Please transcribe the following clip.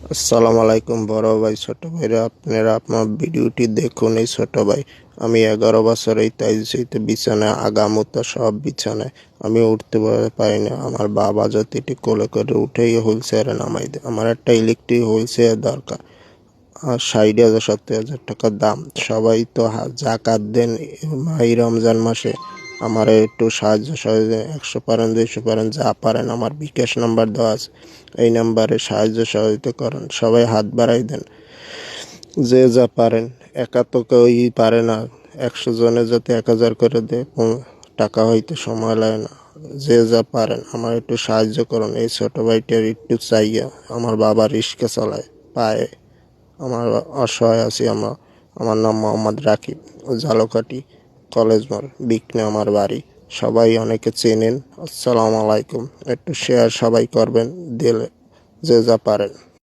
আসসালামু আলাইকুম বড় ভাই ছোট ভাইরা, আপনারা আপনার ভিডিওটি দেখুন। এই ছোট ভাই, আমি 11 বছর এই তাইজুতে বিছানায় আগামুতা সব বিছানায় আমি উঠতে পারি না। আমার বাবা যতটি কোলে করে উঠেই হুইলচেয়ারে নামাই দেয়। আমার একটা ইলেকট্রিক হুইলচেয়ার দরকার। আর 60,000 70,000 টাকা দাম। সবাই তো জাকাত দেন এই রমজান মাসে। আমার একটু সাহায্য সহযোগিতা 100 পারেন 200 পারেন যা পারেন, আমার বিকাশ নাম্বার দেওয়া আছে, এই নাম্বারে সাহায্য সহযোগিতা করেন। সবাই হাত বাড়াই দেন, যে যা পারেন। একা তো কেউই পারে না। 100 জনে যাতে 1,000 করে দেয়, টাকা হইতে সময় লাগে না। যে যা পারেন আমার একটু সাহায্য করুন। এই ছোট ভাইটার একটু চাইয়া, আমার বাবা রিক্সা চালায় পায়ে, আমার অসহায় আছি আমরা। আমার নাম মোহাম্মদ রাকিব, ঝালকাঠি কলেজ মোড়, বিকনে আমার বাড়ি। সবাই অনেকে চেনেন। আসসালামু আলাইকুম। একটু শেয়ার সবাই করবেন, দিলে যে যা পারেন।